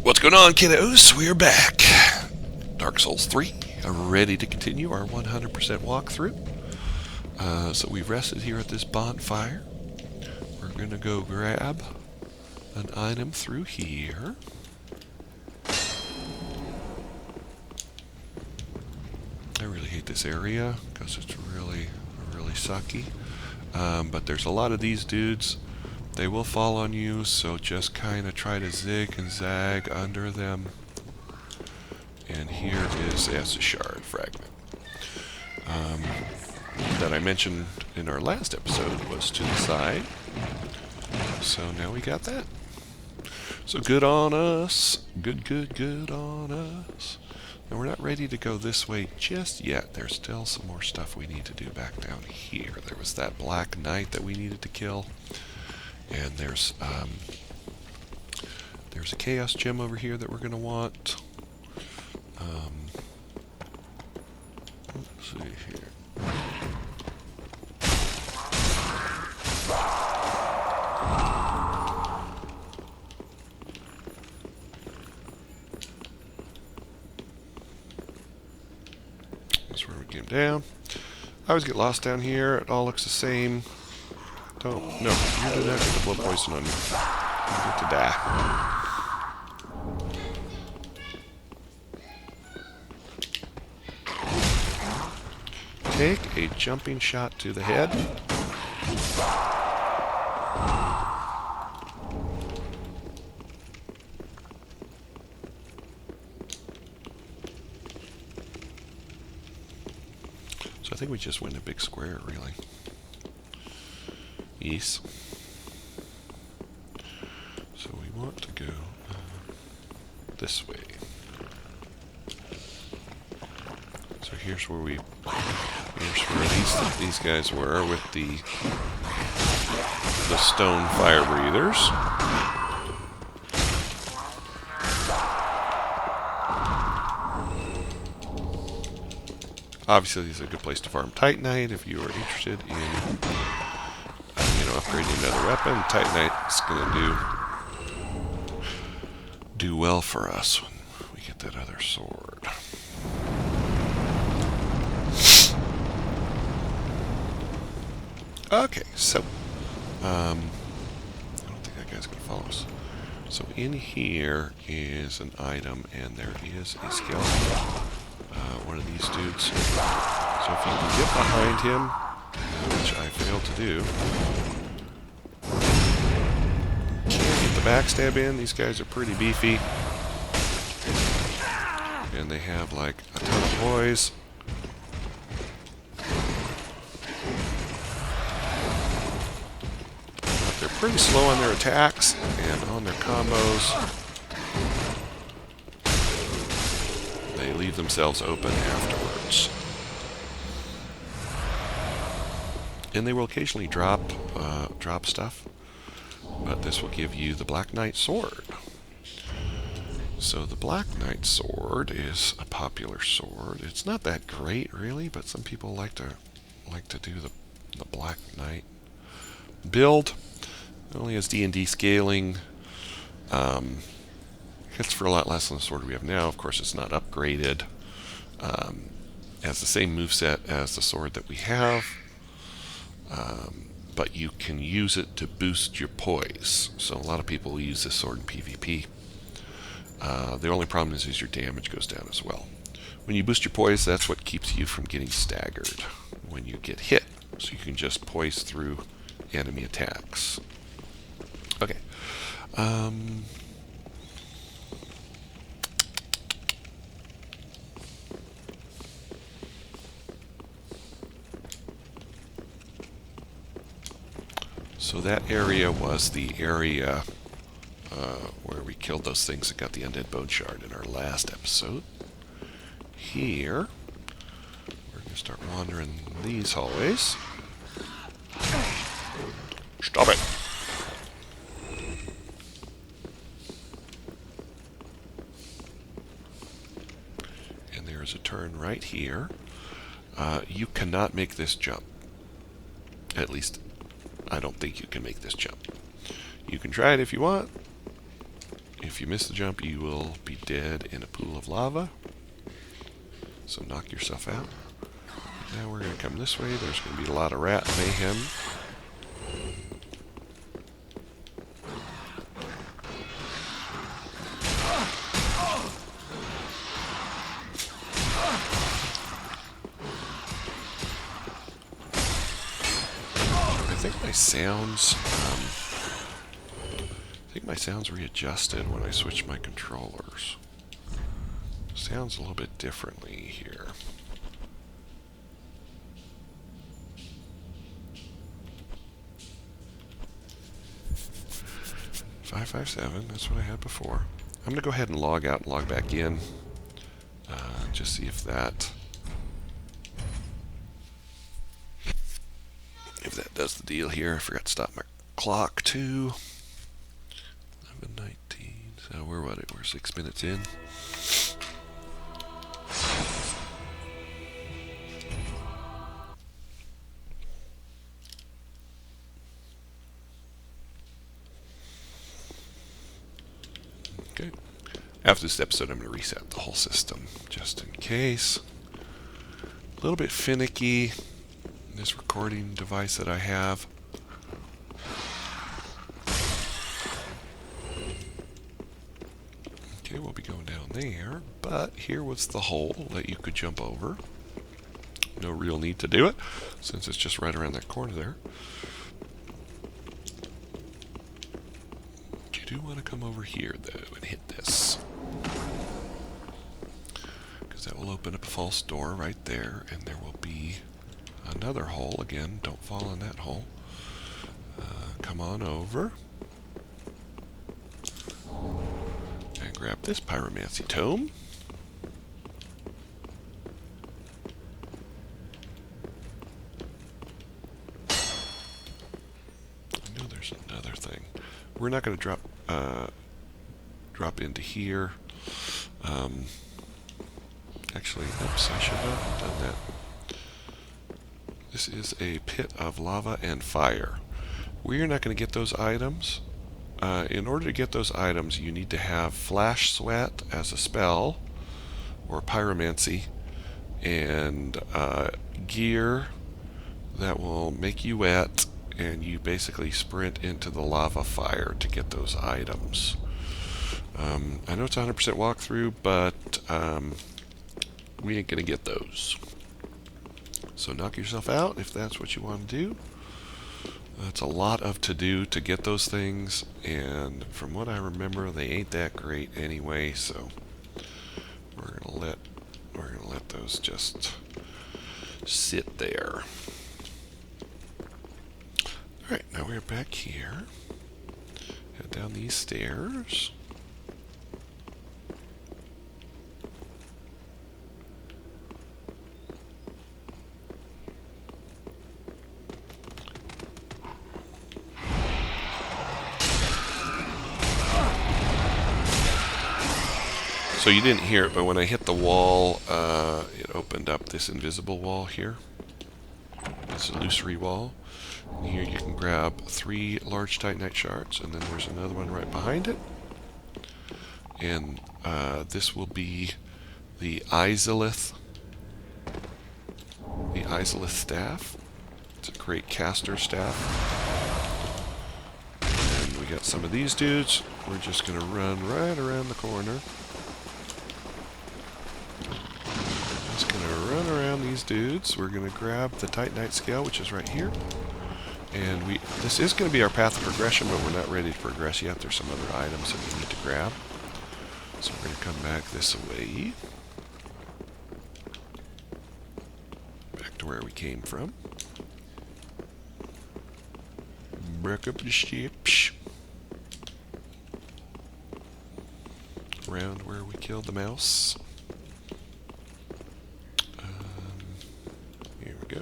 What's going on, kiddos? We're back. Dark Souls 3, ready to continue our 100% walkthrough. So we've rested here at this bonfire. We're going to go grab an item through here. I really hate this area because it's really sucky. But there's a lot of these dudes. They will fall on you, so just kind of try to zig and zag under them. And here is a shard fragment that I mentioned in our last episode was to the side. So now we got that. So good on us. Good on us. And we're not ready to go this way just yet. There's still some more stuff we need to do back down here. There was that Black Knight that we needed to kill. And there's a Chaos Gem over here that we're going to want. Let's see here. That's where we came down. I always get lost down here. It all looks the same. No, you do not get the blood poison on you. You get to die. Take a jumping shot to the head. So I think we just went a big square, really. Yes. So we want to go this way. So here's where these guys were with the stone fire breathers. Obviously, this is a good place to farm Titanite if you are interested in upgrading another weapon. Titanite's going to do well for us when we get that other sword. Okay, so I don't think that guy's going to follow us. So in here is an item, and there is a skeleton. One of these dudes. So if you can get behind him, which I failed to do. Can't get the backstab in. These guys are pretty beefy. And they have like a ton of toys. But they're pretty slow on their attacks and on their combos. They leave themselves open afterwards. And they will occasionally drop stuff, but this will give you the Black Knight sword. So the Black Knight sword is a popular sword. It's not that great, really, but some people like to do the Black Knight build. It only has D&D scaling. Hits for a lot less than the sword we have now. Of course, it's not upgraded. Has the same moveset as the sword that we have. But you can use it to boost your poise. So a lot of people use this sword in PvP. The only problem is your damage goes down as well. When you boost your poise, that's what keeps you from getting staggered when you get hit. So you can just poise through enemy attacks. Okay. So that area was the area where we killed those things that got the undead bone shard in our last episode. Here, we're going to start wandering these hallways. Stop it! And there's a turn right here. You cannot make this jump. At least, I don't think you can make this jump. You can try it if you want. If you miss the jump, you will be dead in a pool of lava. So knock yourself out. Now we're going to come this way. There's going to be a lot of rat mayhem. I think my sounds readjusted when I switched my controllers. Sounds a little bit differently here. 557, that's what I had before. I'm going to go ahead and log out and log back in. Just see if that does the deal here. I forgot to stop my clock too. 11:19. So we're 6 minutes in. Okay. After this episode, I'm going to reset the whole system just in case. A little bit finicky. This recording device that I have. Okay, we'll be going down there, but here was the hole that you could jump over. No real need to do it, since it's just right around that corner there. You do want to come over here, though, and hit this. Because that will open up a false door right there, and there will be another hole. Again, don't fall in that hole. Come on over. And grab this pyromancy tome. I know there's another thing. We're not going to drop into here. Actually, oops, I should have done that. This is a pit of lava and fire. We are not going to get those items. In order to get those items, you need to have Flash Sweat as a spell, or pyromancy, and gear that will make you wet, and you basically sprint into the lava fire to get those items. I know it's a 100% walkthrough, but we ain't going to get those. So knock yourself out if that's what you want to do. It's a lot of to do to get those things, and from what I remember, they ain't that great anyway. So we're gonna let those just sit there. All right, now we're back here. Head down these stairs. So you didn't hear it, but when I hit the wall, it opened up this invisible wall here. This illusory wall. And here you can grab 3 large titanite shards, and then there's another one right behind it. And this will be the Izalith staff. It's a great caster staff. And we got some of these dudes. We're just going to run right around the corner. Run around these dudes. We're going to grab the Titanite scale, which is right here. And this is going to be our path of progression, but we're not ready to progress yet. There's some other items that we need to grab. So we're going to come back this way. Back to where we came from. Back up the ships. Around where we killed the mouse. Here we go.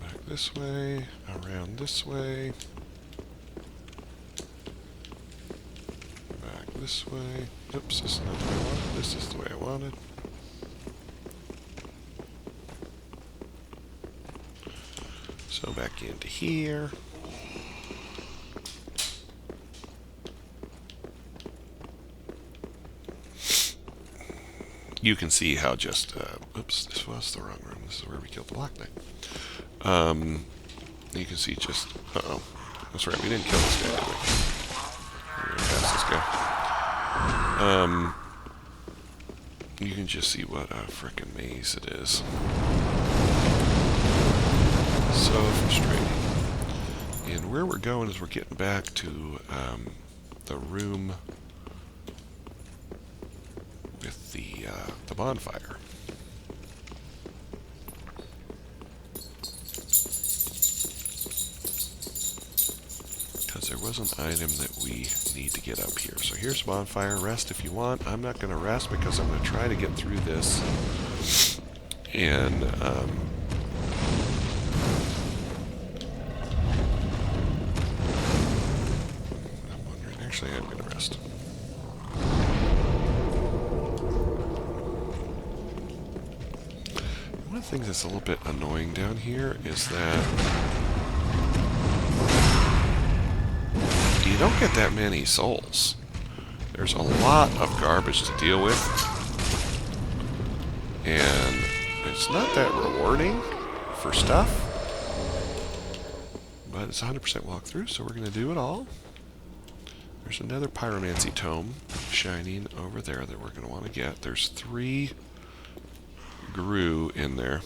Back this way, around this way. Back this way. Oops, this is not the way I wanted. This is the way I wanted. So back into here. you can see how just, oops, this was the wrong room. This is where we killed the Black Knight. You can see just, uh-oh. That's right, we didn't kill this guy, did we? We're going to pass this guy. You can just see what a frickin' maze it is. So frustrating. And where we're going is we're getting back to the room with the bonfire. Because there was an item that we need to get up here. So here's bonfire. Rest if you want. I'm not going to rest because I'm going to try to get through this. And actually, I'm going to rest. One of the things that's a little bit annoying down here is that you don't get that many souls. There's a lot of garbage to deal with. And it's not that rewarding for stuff. But it's 100% walkthrough, so we're going to do it all. There's another pyromancy tome shining over there that we're going to want to get. There's 3 Gru in there.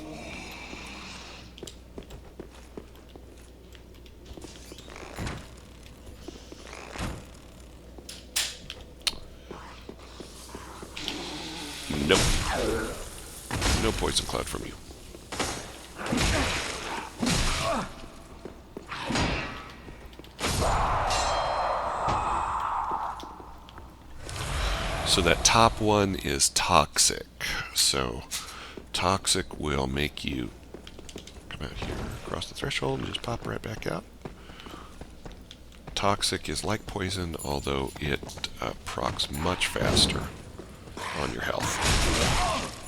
Nope. No poison cloud from you. So that top one is toxic. So toxic will make you come out here, cross the threshold, and just pop right back out. Toxic is like poison, although it procs much faster on your health.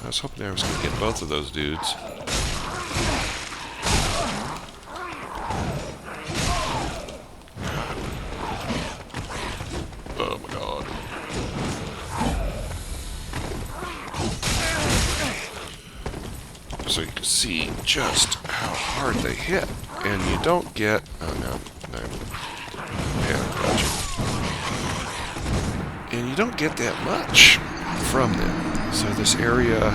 I was hoping I was going to get both of those dudes. Oh my god. So you can see just how hard they hit. And you don't get... Oh no. Yeah, gotcha. And you don't get that much from them. So this area,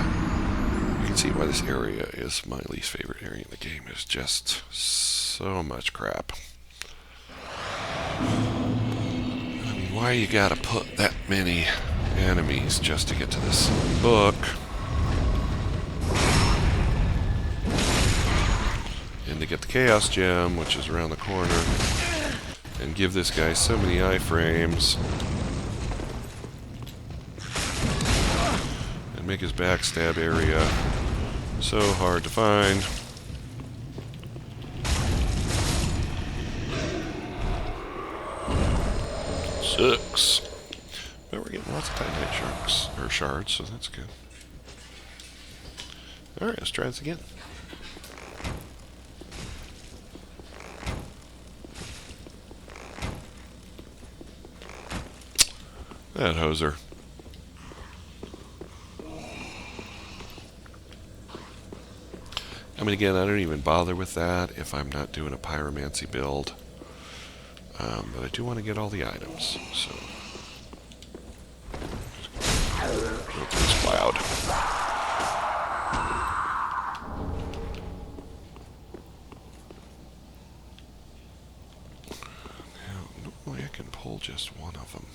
you can see why this area is my least favorite area in the game. It's just so much crap. I mean, why you gotta put that many enemies just to get to this book? And to get the Chaos Gem, which is around the corner, and give this guy so many iframes. Make his backstab area so hard to find. Sucks. But we're getting lots of Titanite sharks, or shards, so that's good. Alright, let's try this again. That hoser. I mean, again, I don't even bother with that if I'm not doing a pyromancy build. But I do want to get all the items, so... Go through this cloud. Now, normally I can pull just one of them.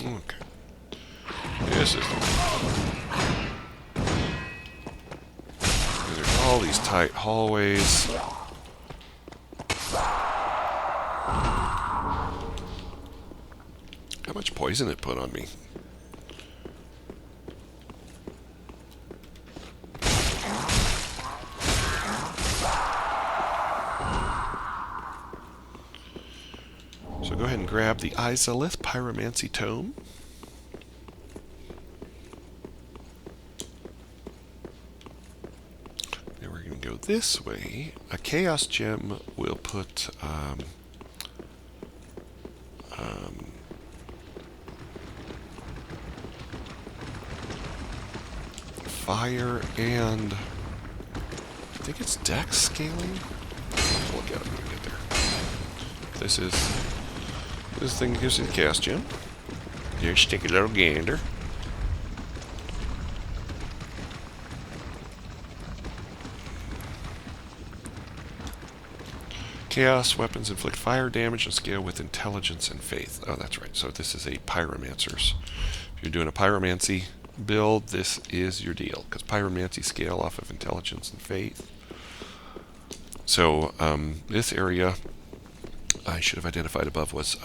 Okay. This is the one. There's all these tight hallways. How much poison it put on me. So go ahead and grab the Izalith Pyromancy Tome. Then we're going to go this way, a Chaos Gem will put fire and I think it's dex scaling. I'll look at it when we get there. This thing gives you the Chaos Gem. Here, stick a little gander. Chaos weapons inflict fire damage and scale with intelligence and faith. Oh, that's right. So this is a pyromancer's. If you're doing a pyromancy build, this is your deal, because pyromancy scale off of intelligence and faith. So this area I should have identified above was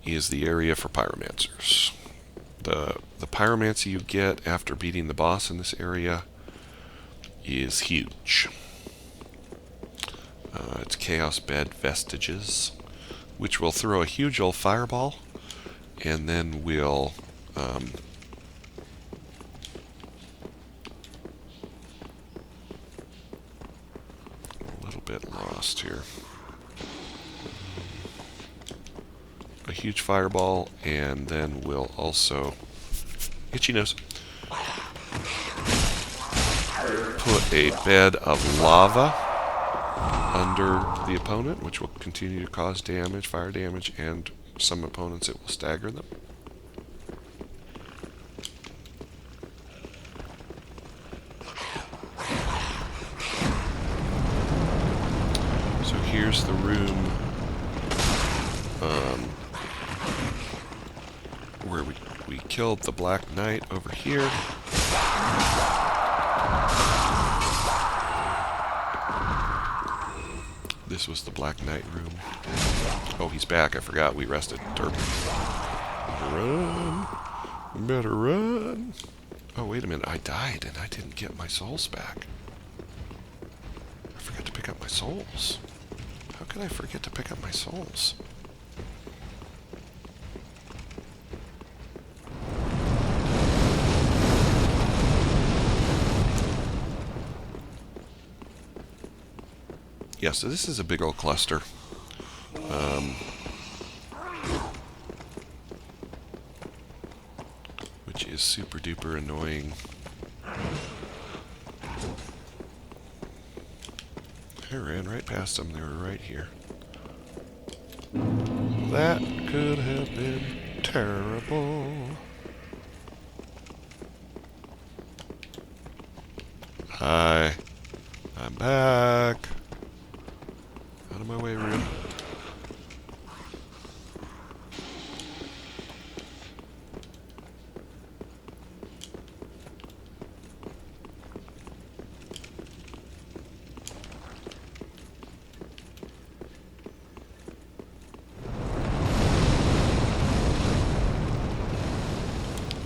is the area for pyromancers. The pyromancy you get after beating the boss in this area is huge. It's Chaos Bed Vestiges, which will throw a huge old fireball, and then we'll a little bit lost here. A huge fireball, and then we'll also itchy nose. Put a bed of lava under the opponent, which will continue to cause damage, fire damage, and some opponents it will stagger them. So here's the room where we killed the Black Knight over here. This was the Black Knight room. Oh, he's back. I forgot we rested. Derp. Run. Better run. Oh, wait a minute. I died and I didn't get my souls back. I forgot to pick up my souls. How could I forget to pick up my souls? Yeah, so this is a big old cluster. Which is super duper annoying. I ran right past them. They were right here. That could have been terrible. Hi. I'm back. Out of my way, Rube.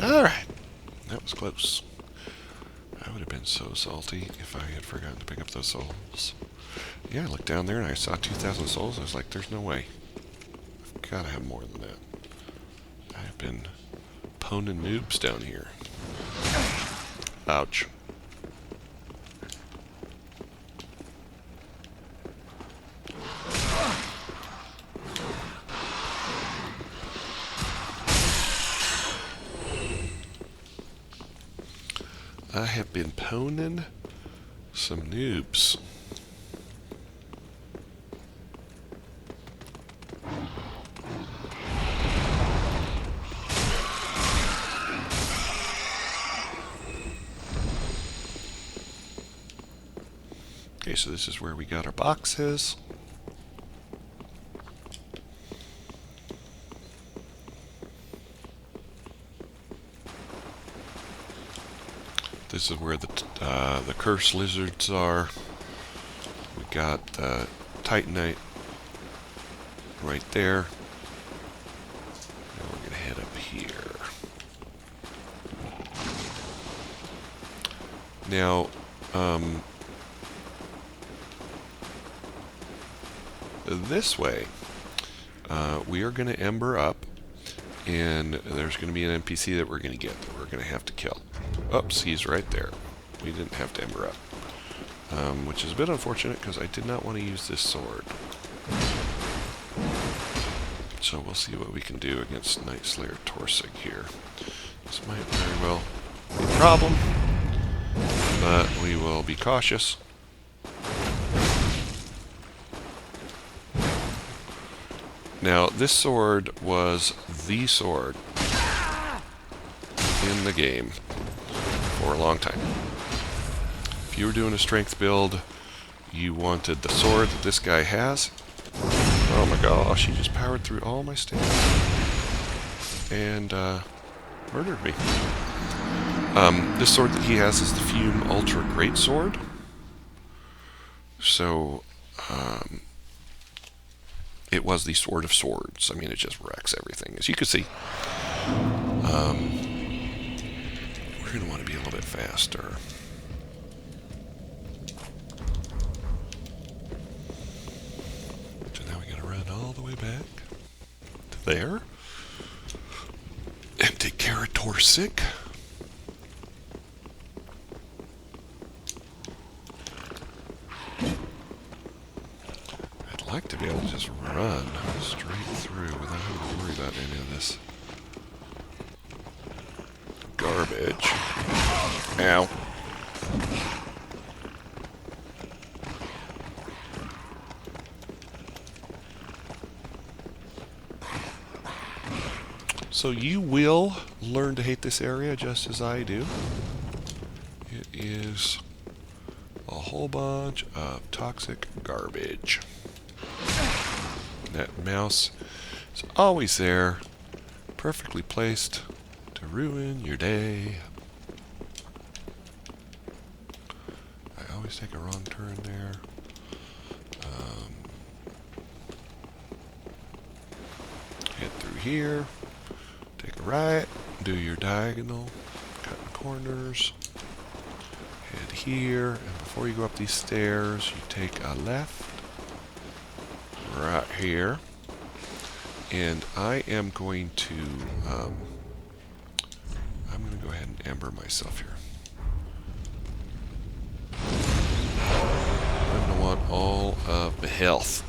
Alright. That was close. I would have been so salty if I had forgotten to pick up those souls. Yeah, I looked down there and I saw 2,000 souls. I was like, there's no way. I've got to have more than that. I've been poning noobs down here. Ouch. I have been poning some noobs. Okay, so this is where we got our boxes. This is where the curse lizards are. We got Titanite right there. Now we're gonna head up here. Now, this way, we are going to ember up, and there's going to be an NPC that we're going to get that we're going to have to kill. Oops, he's right there. We didn't have to ember up. which is a bit unfortunate because I did not want to use this sword. So we'll see what we can do against Night Slayer Torsig here. This might very well be a problem, but we will be cautious. Now, this sword was the sword in the game for a long time. If you were doing a strength build, you wanted the sword that this guy has. Oh my gosh, he just powered through all my stamina and murdered me. This sword that he has is the Fume Ultra Great Sword. So, it was the Sword of Swords. I mean, it just wrecks everything, as you can see. We're going to want to be a little bit faster. So now we got to run all the way back to there and take care of Torsig. I'd like to be able to just run straight through without having to worry about any of this garbage. Ow. So you will learn to hate this area just as I do. It is a whole bunch of toxic garbage. That mouse is always there, perfectly placed to ruin your day. I always take a wrong turn there. Head through here, take a right, do your diagonal, cutting corners, head here, and before you go up these stairs, you take a left, right here, and I am going to, I'm going to go ahead and ember myself here. I'm going to want all of the health.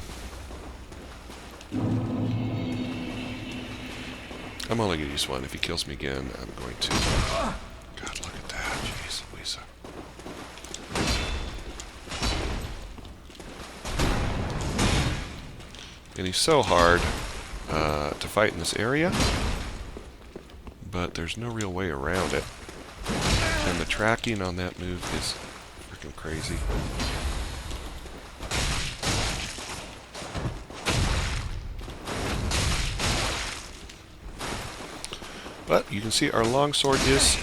I'm only going to use one. If he kills me again, I'm going to... God, look at that. Jeez, Lisa. And he's so hard to fight in this area, but there's no real way around it. And the tracking on that move is freaking crazy. But you can see our longsword is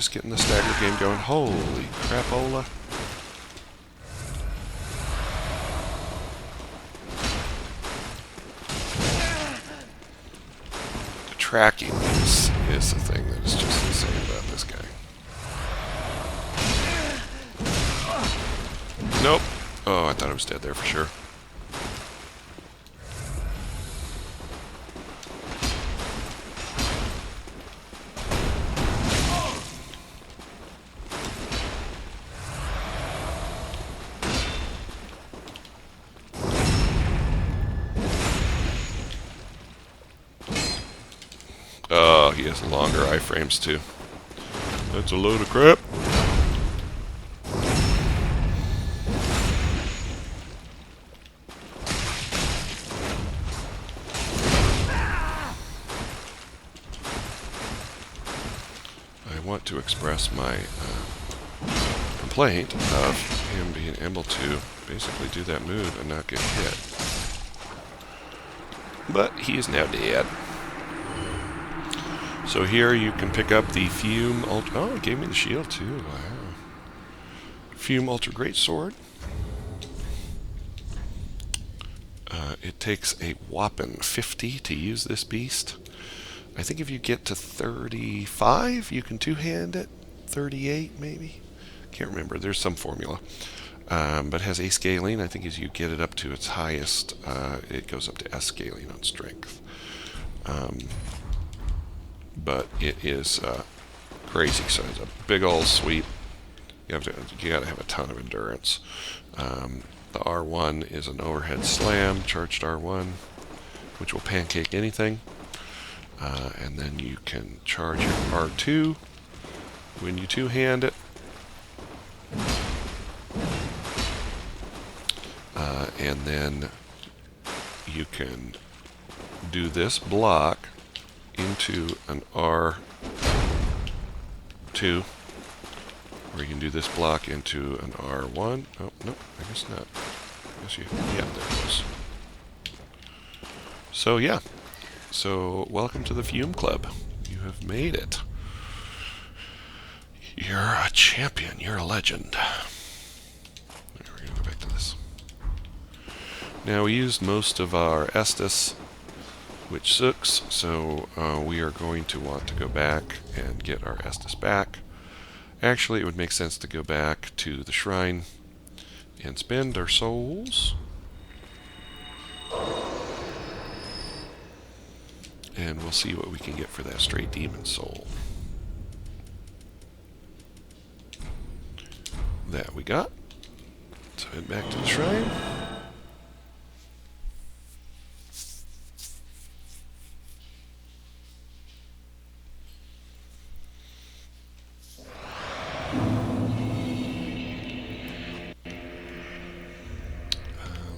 getting the stagger game going. Holy crapola. The tracking is the thing that is just insane about this guy. Nope. Oh, I thought I was dead there for sure. Oh, he has longer iframes too. That's a load of crap. I want to express my complaint of him being able to basically do that move and not get hit. But he is now dead. So here you can pick up the Fume Ultra... Oh, it gave me the shield too. Wow. Fume Ultra Great Sword. It takes a whopping 50 to use this beast. I think if you get to 35, you can two-hand it. 38, maybe? Can't remember. There's some formula. But has A scaling. I think as you get it up to its highest, it goes up to S scaling on strength. But it is crazy. So it's a big old sweep. You gotta have a ton of endurance. The R1 is an overhead slam, charged R1, which will pancake anything. And then you can charge your R2 when you two-hand it. And then you can do this block into an R2, or you can do this block into an R1. Oh, no, I guess not. I guess yeah, there it was. So, yeah. So, welcome to the Fume Club. You have made it. You're a champion. You're a legend. We're going to go back to this. Now, we used most of our Estus, which sucks, so we are going to want to go back and get our Estus back. Actually, it would make sense to go back to the shrine and spend our souls. And we'll see what we can get for that stray demon soul. That we got. So head back to the shrine.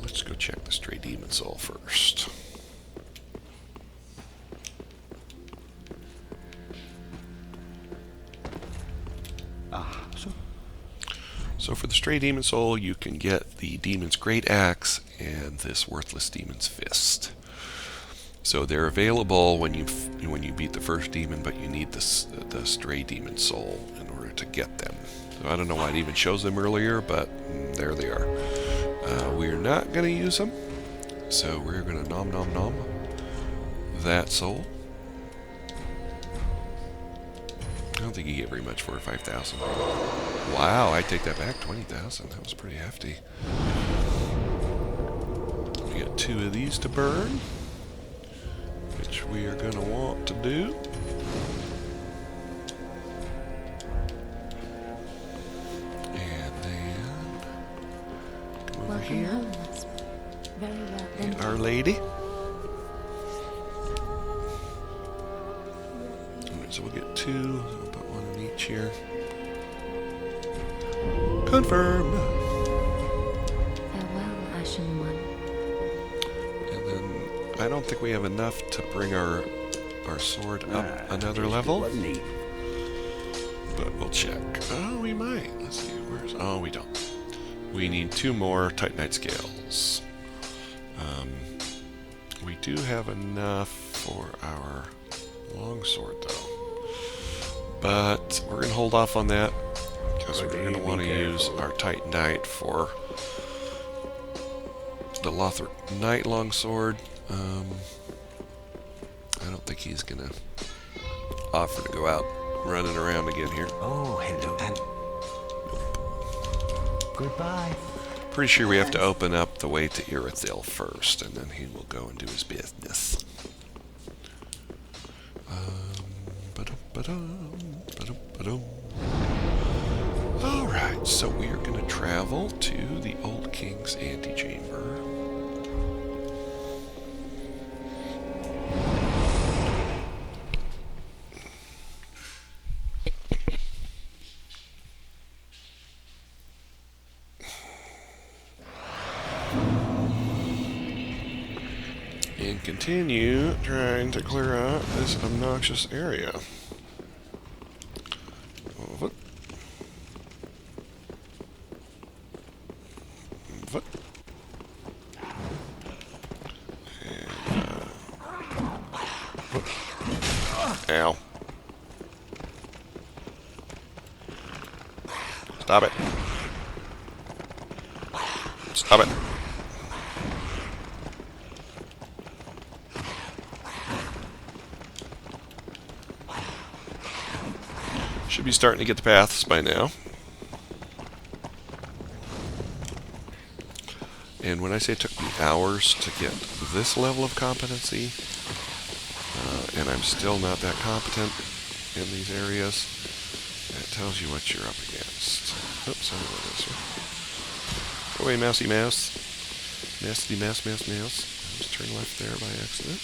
Let's go check the stray demon soul first. So for the stray demon soul, you can get the demon's great axe and this worthless demon's fist. So they're available when you beat the first demon, but you need the stray demon soul in order to get them. So I don't know why it even shows them earlier, but there they are. We're not going to use them, so we're going to nom that soul. I don't think you get very much for 5,000. Wow, I take that back. 20,000. That was pretty hefty. We got 2 of these to burn, which we are going to want to do. And then come over here. Very well. Get Our Lady. So we'll get 2. We'll put 1 in each here. Confirm. Farewell, Ashen One. And then I don't think we have enough to bring our sword up another level. But we'll check. Oh, we might. Let's see. Oh, we don't. We need 2 more Titanite scales. We do have enough for our longsword, though. But we're going to hold off on that, because we're going to want to use our Titanite for the Lothric Knight longsword. I don't think he's going to offer to go out running around again here. Oh, hello. Goodbye. Pretty sure we have to open up the way to Irithyll first, and then he will go and do his business. Alright, so we are going to travel to the Old King's antechamber. And continue trying to clear out this obnoxious area. What? What? And, ow. Stop it. Stop it. Should be starting to get the paths by now. And when I say it took me hours to get this level of competency, and I'm still not that competent in these areas, that tells you what you're up against. Oops, I don't know this one. Go away, mousey mouse. Nasty mouse, mouse, mouse. Just turn left there by accident.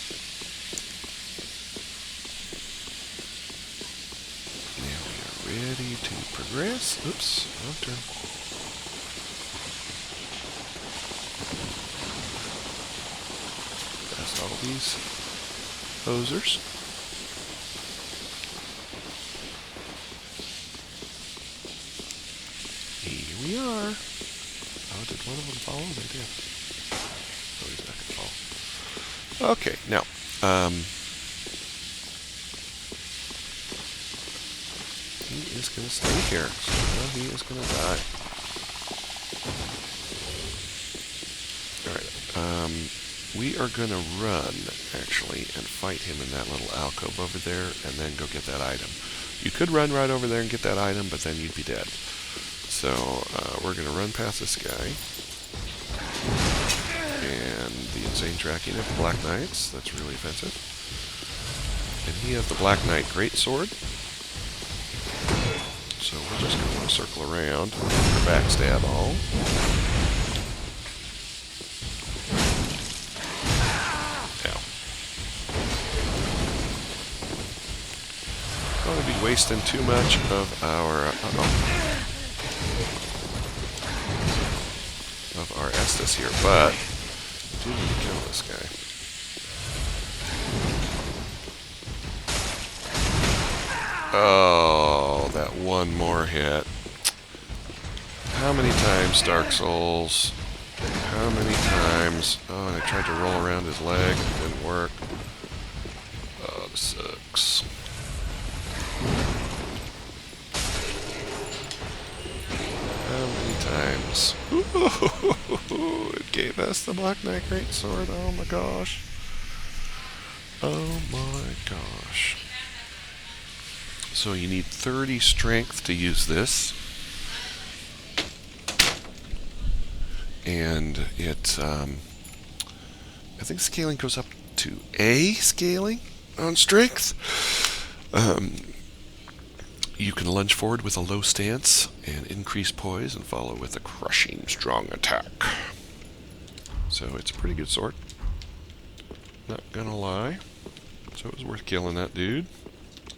Now we are ready to progress. Oops, wrong turn. Past all these hosers. Here we are. Oh, did one of them follow? They did. Oh, he's not going to follow. Okay, now, he is going to stay here. So now he is going to die. Alright, we are going to run, actually, and fight him in that little alcove over there, and then go get that item. You could run right over there and get that item, but then you'd be dead. So, we're going to run past this guy. And the insane tracking of the Black Knights. That's really offensive. And he has the Black Knight Greatsword. So we're just going to want to circle around and backstab all. Ow. Don't want to be wasting too much of our... of our Estus here, but I do need to kill this guy. Oh, that one more hit. How many times, Dark Souls? How many times? Oh, and I tried to roll around his leg. It didn't work. Oh, this sucks. How many times? Ooh, it gave us the Black Knight Greatsword. Oh my gosh. Oh my gosh. So you need 30 strength to use this. And it, I think scaling goes up to A scaling on strength. You can lunge forward with a low stance and increase poise and follow with a crushing strong attack. So it's a pretty good sword. Not gonna lie. So it was worth killing that dude.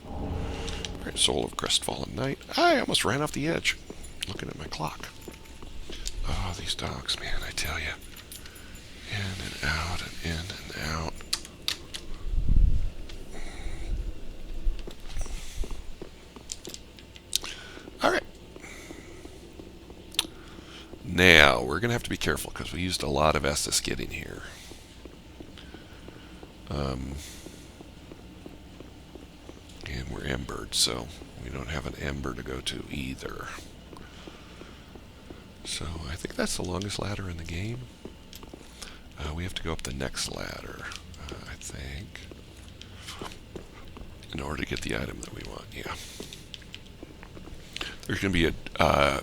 Alright, Soul of Crestfallen Knight. I almost ran off the edge looking at my clock. Oh, these dogs, man, I tell you. In and out and in and out. Alright. Now, we're going to have to be careful because we used a lot of Estus getting here. And we're embered, so we don't have an ember to go to either. So I think that's the longest ladder in the game. We have to go up the next ladder, I think, in order to get the item that we want, yeah. There's going to be a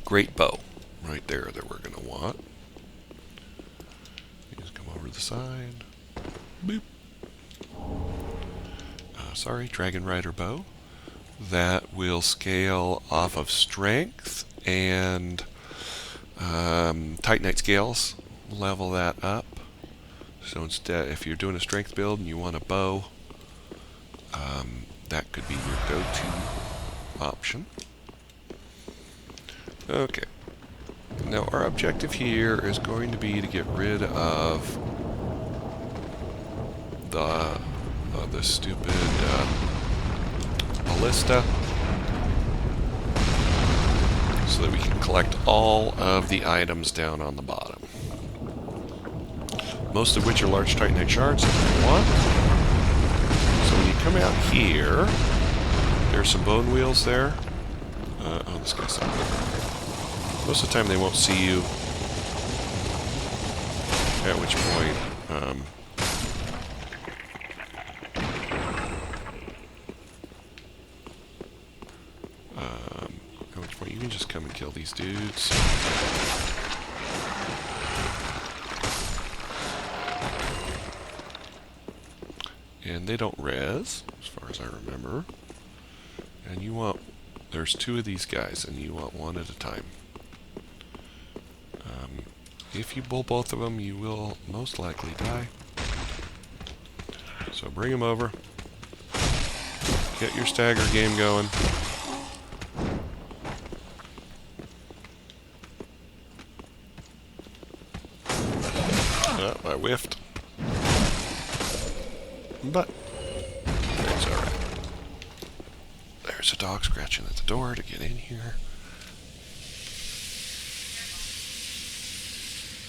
great bow right there that we're going to want. Just come over the side. Boop. Sorry, Dragon Rider bow. That will scale off of strength and Titanite scales. Level that up. So instead, if you're doing a strength build and you want a bow, that could be your go-to option. Okay. Now our objective here is going to be to get rid of the stupid ballista, so that we can collect all of the items down on the bottom. Most of which are large Titanite shards that we want. So when you come out here, there's some bone wheels there. Oh, this guy's something. Most of the time they won't see you. At which point, you can just come and kill these dudes. And they don't res, as far as I remember. And you want There's 2 of these guys, and you want 1 at a time. If you pull both of them, you will most likely die. So bring them over. Get your stagger game going. Oh, I whiffed. But it's alright. There's a dog scratching at the door to get in here.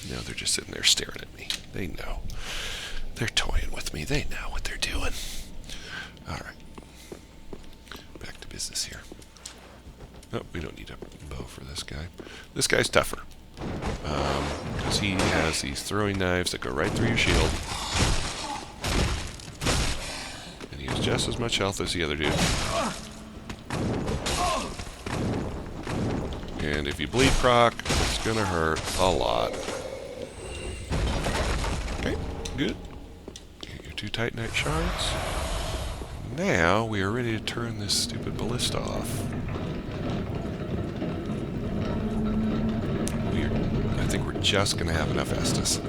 No, they're just sitting there staring at me. They know. They're toying with me. They know what they're doing. Alright. Back to business here. Oh, we don't need a bow for this guy. This guy's tougher. Because he has these throwing knives that go right through your shield. And he has just as much health as the other dude. And if you bleed proc, it's going to hurt a lot. Okay, good. Get your 2 Titanite shards. Now we are ready to turn this stupid ballista off. I think we're just going to have enough Estus.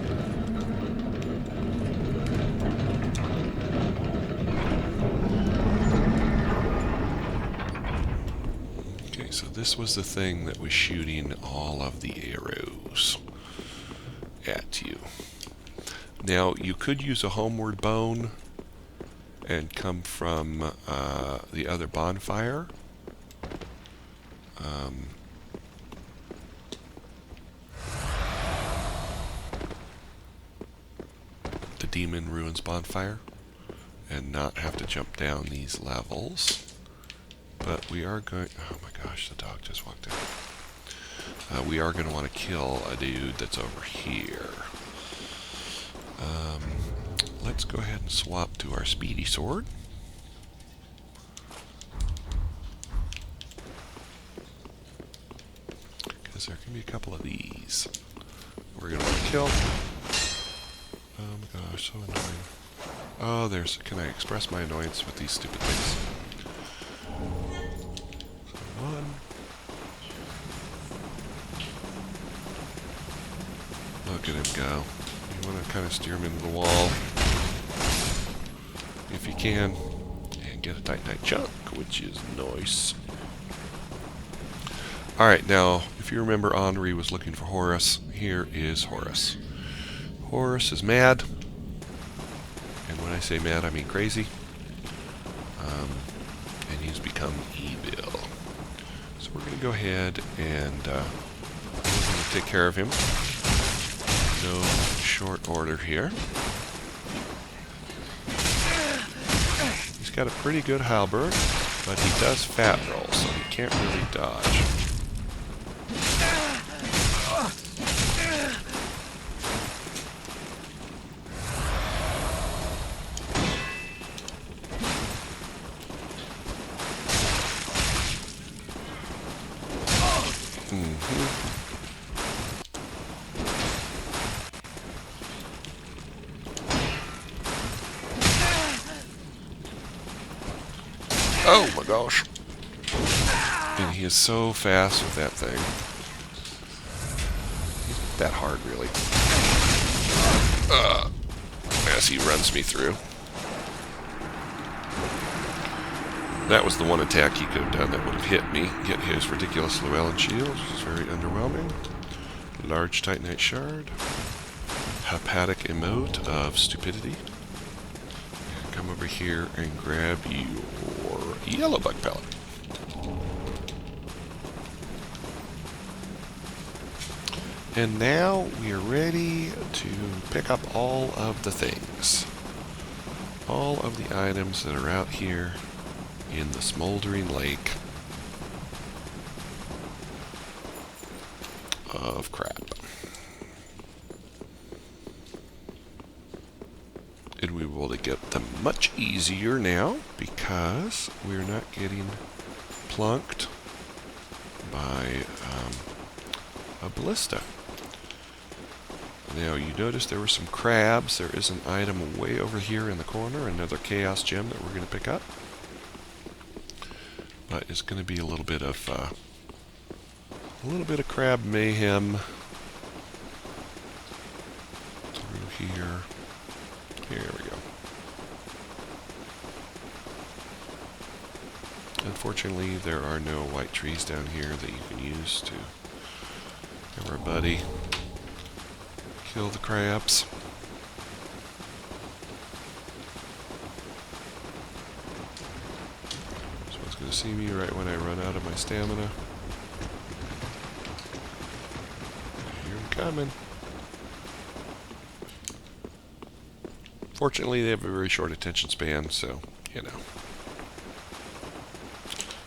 Okay, so this was the thing that was shooting all of the arrows at you. Now, you could use a homeward bone and come from the other bonfire. The Demon Ruins bonfire, and not have to jump down these levels. But we are going... Oh my gosh, the dog just walked in. We are going to want to kill a dude that's over here. Let's go ahead and swap to our speedy sword. Because there can be a couple of these. We're going to want to kill. Oh my gosh, so annoying. Oh, there's... Can I express my annoyance with these stupid things? So 1. Look at him go. You want to kind of steer him into the wall. If you can. And get a Titanite chunk, which is nice. Alright, now, if you remember Henri was looking for Horus, here is Horus. Horus is mad. And when I say mad, I mean crazy. And he's become evil. So we're going to go ahead and we're going to take care of him. No short order here. He's got a pretty good halberd, but he does fat roll, so he can't really dodge. Oh my gosh. And he is so fast with that thing. He's not that hard, really. As he runs me through. That was the one attack he could have done that would have hit me. Get his ridiculous Llewellyn shield, which is very underwhelming. Large Titanite shard. Hepatic emote of stupidity. And come over here and grab your yellow bug pellet. And now we are ready to pick up all of the things. All of the items that are out here in the Smoldering Lake of crap. And we will get them much easier now because we're not getting plunked by a ballista. Now you notice there were some crabs. There is an item way over here in the corner, another chaos gem that we're going to pick up. But but it's going to be a little bit of crab mayhem through here. Here we go. Unfortunately, there are no white trees down here that you can use to have our buddy kill the crabs. Someone's going to see me right when I run out of my stamina. Here I'm coming. Fortunately, they have a very short attention span, so, you know.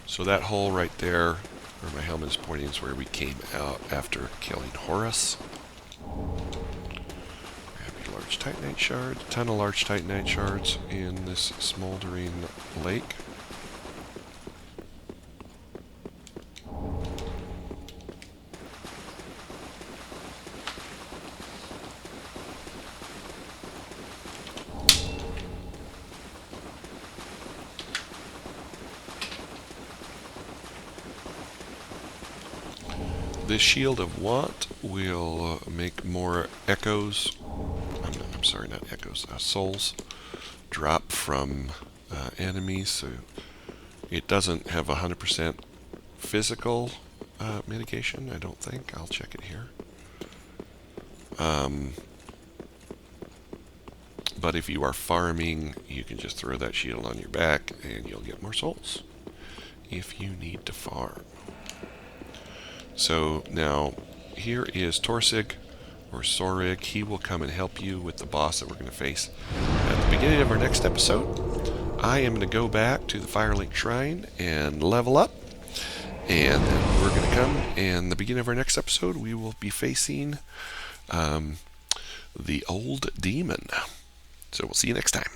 So that hole right there, where my helmet is pointing, is where we came out after killing Horus. Grab a large titanite shard, a ton of large titanite shards in this smoldering lake. This Shield of Want will make more echoes. I'm sorry, not echoes. Souls drop from enemies. So it doesn't have 100% physical mitigation. I don't think. I'll check it here. But if you are farming, you can just throw that shield on your back, and you'll get more souls if you need to farm. So now, here is Torsig, or Sorig. He will come and help you with the boss that we're going to face at the beginning of our next episode. I am going to go back to the Firelink Shrine and level up. And then we're going to come, and the beginning of our next episode, we will be facing the old demon. So we'll see you next time.